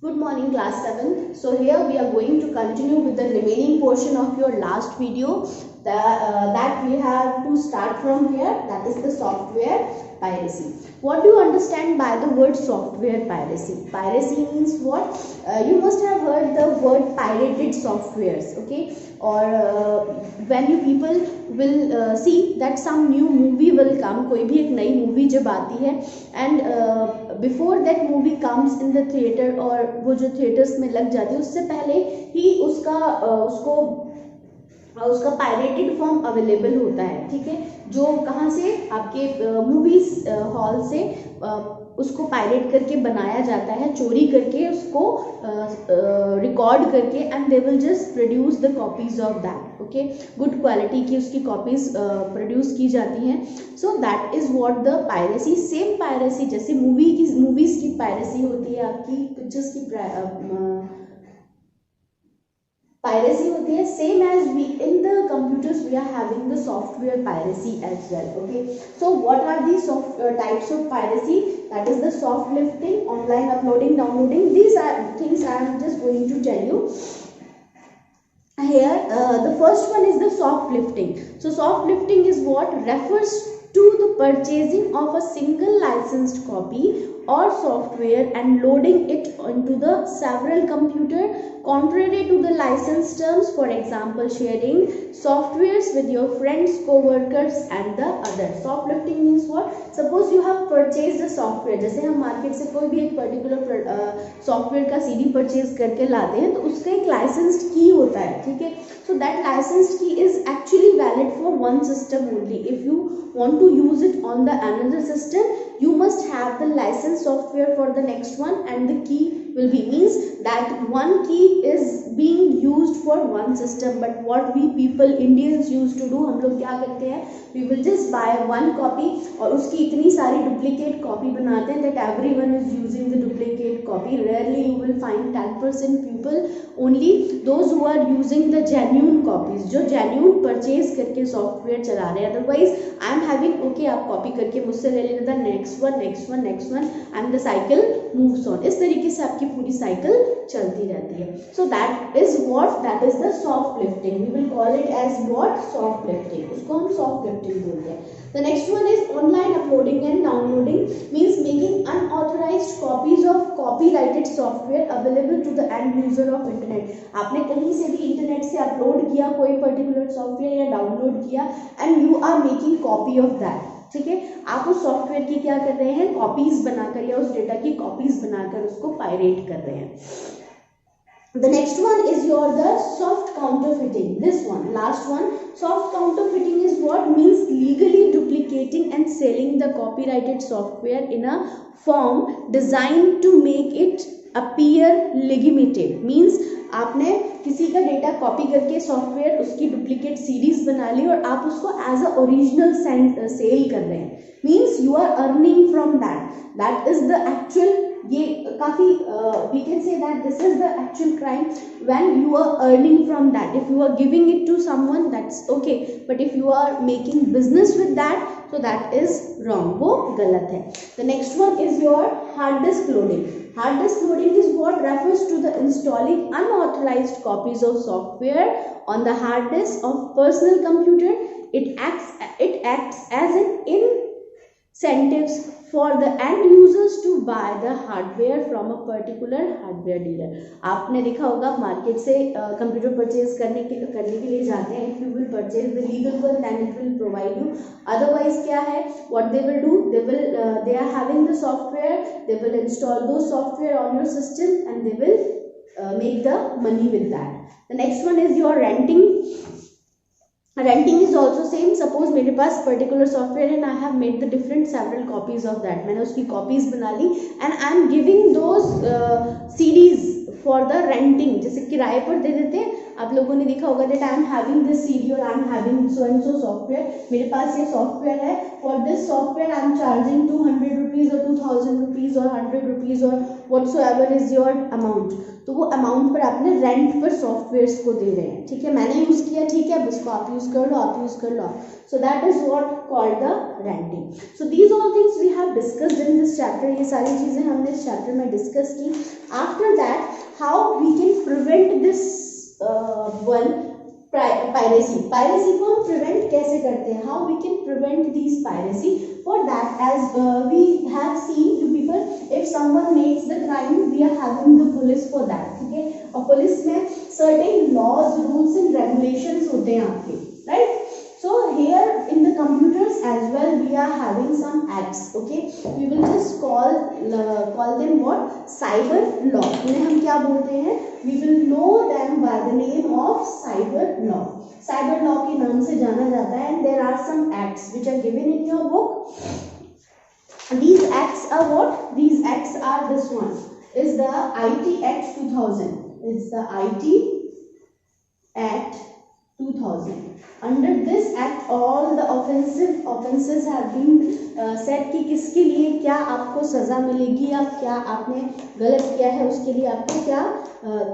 Good morning class 7. So here we are going to continue with the remaining portion of your last video that we have to start from here, that is the software piracy. What do you understand by the word software piracy? Piracy means what? You must have heard the word pirated softwares, okay? Or when you people will see that some new movie will come, कोई भी एक नई movie जब आती है and before that movie comes in the theater और वो जो theaters में लग जाती है उससे पहले ही उसका पायरेटेड फॉर्म अवेलेबल होता है, ठीक है, जो कहाँ से आपके मूवीज हॉल से उसको पायरेट करके बनाया जाता है, चोरी करके उसको रिकॉर्ड करके and they will just produce the copies of that, okay, good quality की उसकी कॉपीज प्रोड्यूस की जाती हैं. सो that is what the piracy. Same piracy जैसे मूवीज की पायरेसी होती है, आपकी पिक्चर्स की piracy होती है, same as we in the computers we are having the software piracy as well, okay. So what are these types of piracy? That is the soft lifting, online uploading, downloading. These are things I am just going to tell you here. The first one is the soft lifting. So soft lifting is what refers to the purchasing of a single licensed copy or software and loading it onto the several computer contrary to the license terms. For example, sharing softwares with your friends, co-workers and the others. Soft lifting means what? Suppose you have purchased a software. जैसे हम market से कोई भी एक particular software का CD purchase करके लाते हैं तो उसका एक लाइसेंस्ड की होता है, ठीक है. So that licensed key is actually valid for one system only. If you want to use it on the another system, you must have the licensed software for the next one and the key will be, means that one key is being used for one system. But what we people Indians used to do, हम लोग क्या करते हैं, we will just buy one copy और उसकी इतनी सारी duplicate copy बनाते हैं that everyone is using the duplicate copy. Rarely you will find 10% people, only those who are using the genuine copies, जो genuine purchase करके software चला रहे हैं. Otherwise I am having okay, आप copy करके मुझसे ले लेना, next one and the cycle moves on. इस तरीके से आपकी पूरी साइकिल चलती रहती है. So that is the soft lifting. We will call it as what? Soft lifting. उसको हम soft lifting बोलते हैं. The next one is online uploading and downloading, means making unauthorized copies of copyrighted software available to the end user of internet. आपने कहीं से भी internet से upload किया कोई पर्टिकुलर सॉफ्टवेयर या डाउनलोड किया and you are making copy of that, ठीक है, आप उस सॉफ्टवेयर की क्या कर रहे हैं, कॉपीज बनाकर या उस डेटा की कॉपीज बनाकर उसको पायरेट कर रहे हैं. The next one is the soft counterfeiting. This one, last one. Soft counterfeiting is what? Means legally duplicating and selling the copyrighted software in a form designed to make it appear legitimate. Means आपने किसी का data copy करके software उसकी duplicate series बना ली और आप उसको as a original cell कर रहे हैं. Means you are earning from that is the actual, ये काफी we can say that this is the actual crime when you are earning from that. If you are giving it to someone that's okay, but if you are making business with that so that is wrong, वो गलत है. The next one is your hard disk loading. Hard disk loading is what refers to the installing unauthorized copies of software on the hard disk of personal computer. It acts as an incentives for the end users to buy the hardware from a particular hardware dealer. आपने देखा होगा market से computer purchase करने के लिए जाते हैं. If you will purchase the legal one, then it will provide you. Otherwise क्या है, what they will do, they are having the software, they will install those software on your system and they will make the money with that. The next one is your renting. Renting is also same. Suppose मेरे पास particular software है and I have made the different several copies of that. मैंने उसकी copies बना ली and I am giving those CDs for the renting. जैसे किराए पर दे देते हैं. आप लोगों ने देखा होगा that I am having this CD और I am having so and so software. मेरे पास ये सॉफ्टवेयर है. For this software I am charging 200 rupees or 2000 rupees or 100 rupees or whatsoever is your amount. तो वो अमाउंट पर आपने rent पर softwares को दे रहे हैं, ठीक है, मैंने यूज किया, ठीक है, अब इसको आप यूज कर लो. So that is what called the renting. So these all things we have discussed in this chapter, ये सारी चीज़ें हमने इस चैप्टर में डिस्कस की. After that how we can prevent this one piracy. Piracy को हम प्रिवेंट कैसे करते हैं, how we can prevent this piracy. For that as we have seen to people, if someone makes the crime we are having the police for that. ठीक है, और police में certain laws, rules and regulations होते हैं आपके, right. So here in the computers as well we are having some acts. Okay, we will just call them what, cyber law. इन्हें हम क्या बोलते हैं, we will know them by the name of cyber law. Cyber law के नाम से जाना जाता है. And there are some acts which are given in your book. These acts are what? These acts are this one is the IT Act 2000. It's the IT Act 2000. Under this act all the offenses have been said कि किसके लिए क्या आपको सज़ा मिलेगी या क्या आपने गलत किया है उसके लिए आपको क्या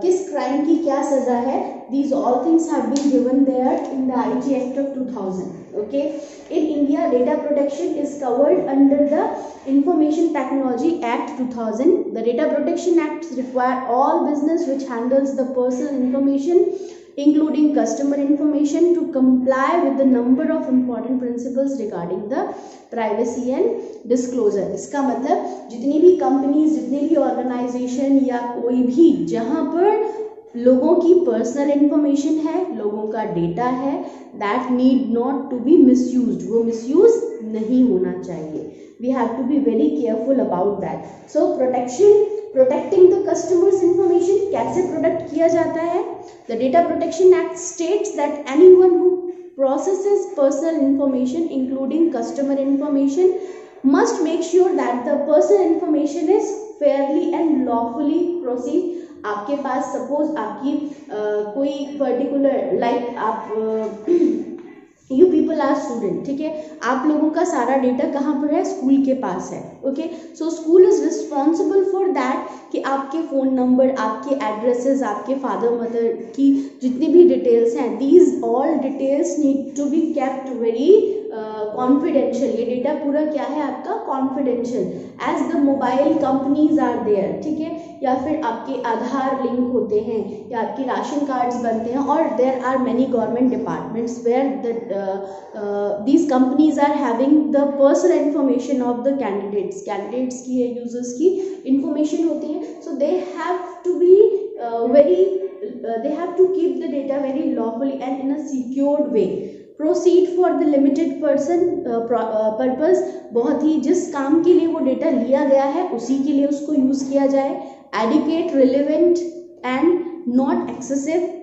किस क्राइम की क्या सज़ा है. These all things have been given there in the IT Act of 2000. Okay, in India data protection is covered under the Information Technology Act 2000. The Data Protection Acts require all business which handles the personal information including customer information to comply with the number of important principles regarding the privacy and disclosure. इसका मतलब जितनी भी companies, जितने भी organisation या कोई भी जहाँ पर लोगों की पर्सनल इंफॉर्मेशन है, लोगों का डेटा है, that need not to be misused. वो मिसयूज नहीं होना चाहिए. We have to be very careful about that. So protecting the customers information कैसे प्रोटेक्ट किया जाता है. The Data Protection Act states that anyone who processes personal information including customer information must make sure that the personal information is fairly and lawfully proceed. आपके पास suppose आपकी कोई particular like आप you people are student, ठीक है, आप लोगों का सारा डेटा कहाँ पर है, स्कूल के पास है. Okay, so school is responsible for that कि आपके फ़ोन नंबर, आपके एड्रेसेस, आपके फादर मदर की जितनी भी डिटेल्स हैं, these all details need to be kept very confidential. ये डेटा पूरा क्या है आपका, confidential. As the mobile companies are there, ठीक है, या फिर आपके आधार लिंक होते हैं या आपके राशन कार्ड्स बनते हैं, और there are many government departments where these companies are having the personal information of the candidates की या यूजर्स की इंफॉर्मेशन होती है. so they have to be they have to keep the data very lawfully and in a secured way. proceed for the limited purpose, बहुत ही जिस काम के लिए वो डेटा लिया गया है उसी के लिए उसको यूज किया जाए. adequate, relevant and not excessive.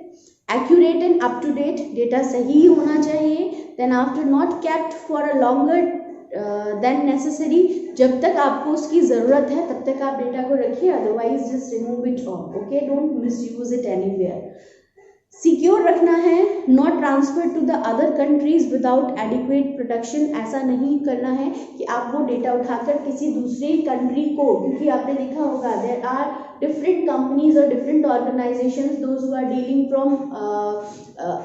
Accurate and up to date, data सही होना चाहिए. Then after not kept for a longer than necessary, जब तक आपको उसकी ज़रूरत है तब तक आप डेटा को रखिए, otherwise just remove it off. Okay, don't misuse it anywhere. Secure रखना है, not transfer to the other countries without adequate protection. ऐसा नहीं करना है कि आप वो डेटा उठाकर किसी दूसरी कंट्री को, क्योंकि आपने देखा होगा देयर आर डिफरेंट कंपनीज और different organisations those who are dealing from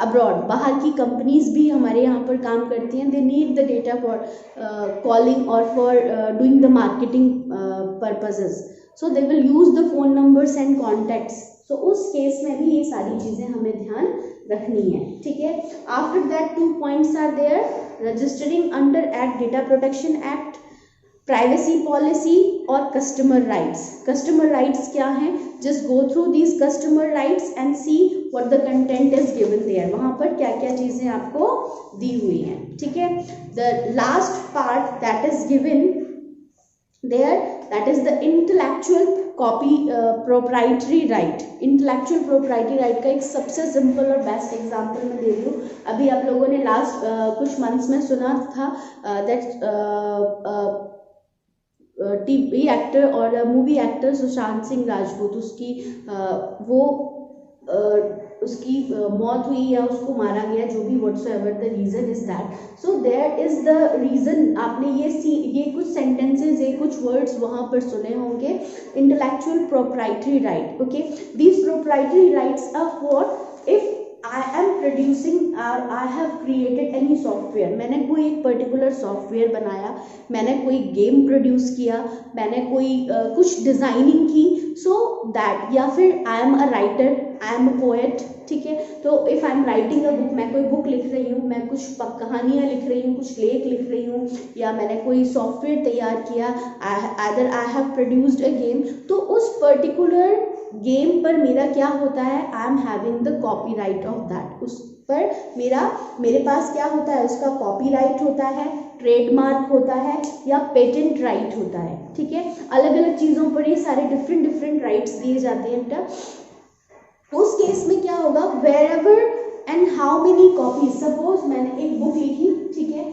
abroad. बाहर की कंपनीज भी हमारे यहाँ पर काम करती हैं. They need the data for calling और for doing the marketing purposes. So they will use the phone numbers and contacts. तो उस केस में भी ये सारी चीज़ें हमें ध्यान रखनी है. ठीक है, after that 2 points are there. Registering under act, data protection act, privacy policy और कस्टमर राइट्स. कस्टमर राइट्स क्या हैं, just go through these customer rights and see what the content is given there. वहाँ पर क्या क्या चीज़ें आपको दी हुई हैं. ठीक है, the last part that is given there, that is the intellectual copy proprietary right. Intellectual proprietary right का एक सबसे सिंपल और बेस्ट एग्जांपल मैं दे रही हूँ. अभी आप लोगों ने लास्ट कुछ मंथ्स में सुना था दैट टीवी एक्टर और मूवी एक्टर सुशांत सिंह राजपूत, उसकी मौत हुई या उसको मारा गया, जो भी whatsoever the reason is that. So there is the reason. आपने ये कुछ सेंटेंसेज, ये कुछ वर्ड्स वहाँ पर सुने होंगे. Intellectual proprietary right. Okay, these proprietary rights are what, if I am producing I have created any software, मैंने कोई एक पर्टिकुलर सॉफ्टवेयर बनाया, मैंने कोई गेम प्रोड्यूस किया, मैंने कोई कुछ डिज़ाइनिंग की, सो दैट, या फिर I am a writer, I am a poet, ठीक है। तो if I am writing a book, मैं कोई बुक लिख रही हूँ, मैं कुछ कहानियाँ लिख रही हूँ, कुछ लेख लिख रही हूँ, या मैंने कोई सॉफ्टवेयर तैयार किया, either I have produced a game, तो उस पर्टिकुलर गेम पर मेरा क्या होता है, I am having the copyright of that, उस पर मेरे पास क्या होता है, उसका कॉपीराइट होता है, ट्रेडमार्क होता है, या पेटेंट राइट होता है, ठीक है। अलग अलग चीज़ों पर ये सारे डिफरेंट डिफरेंट राइट्स दिए जाते हैं बेटा। उस केस में क्या होगा, wherever and how many copies, suppose मैंने एक बुक लिखी, ठीक है,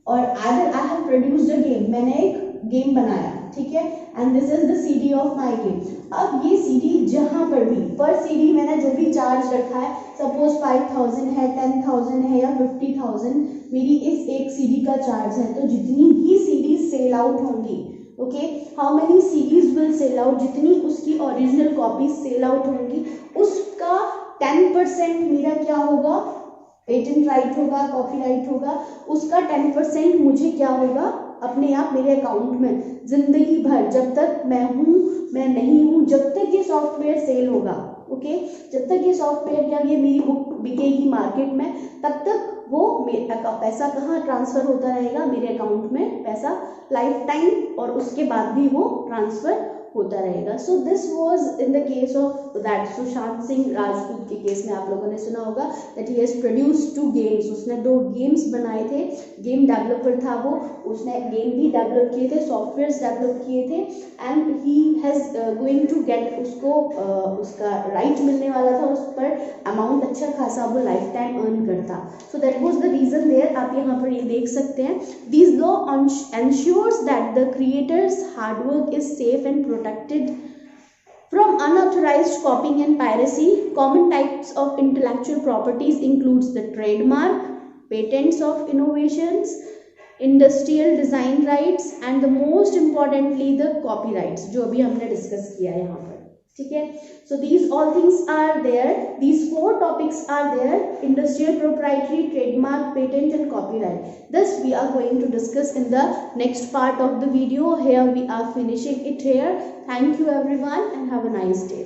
और either I have produced a game, मैंने एक गेम बनाया, ठीक है, and this is the CD of my game. अब ये सीडी जहां पर भी, पर सीडी मैंने जो भी चार्ज रखा है, सपोज 5000 है, 10,000 है, या 50,000 मेरी इस एक सीडी का चार्ज है, तो जितनी भी सीडीज सेल आउट होंगी, okay, how many CDs will sell out, जितनी उसकी ओरिजिनल कॉपीज सेल आउट होंगी, उसका 10% मेरा क्या होगा, पेटेंट राइट होगा, कॉपीराइट होगा, उसका 10% मुझे क्या होगा, अपने आप मेरे अकाउंट में जिंदगी भर, जब तक मैं हूँ, मैं नहीं हूँ, जब तक ये सॉफ्टवेयर सेल होगा, ओके, जब तक ये सॉफ्टवेयर या ये मेरी बुक बिकेगी मार्केट में, तब तक वो मेरा पैसा कहाँ ट्रांसफर होता रहेगा, मेरे अकाउंट में पैसा लाइफ टाइम, और उसके बाद भी वो ट्रांसफर होता रहेगा। So this was in the case of that Sushant Singh Rajput के केस में आप लोगों ने सुना होगा that he has produced 2 games, उसने 2 गेम्स बनाए थे, गेम डेवलपर था वो, उसने गेम भी डेवलप किए थे, सॉफ्टवेयर्स डेवलप किए थे, and he has going to get, उसको उसका राइट मिलने वाला था, उस पर अमाउंट अच्छा खासा वो लाइफ टाइम अर्न करता। So that was the reason there, आप यहाँ पर ये देख सकते हैं, this law ensures that the creator's hard work is safe and protected from unauthorized copying and piracy. Common types of intellectual properties includes the trademark, patents of innovations, industrial design rights, and the most importantly the copyrights, जो अभी हमने discuss किया है यहाँ पर, ठीक है। So these all things are there, these 4 topics are there, industrial proprietary, trademark, patent and copyright. This we are going to discuss in the next part of the video. Here we are finishing it here. Thank you everyone and have a nice day.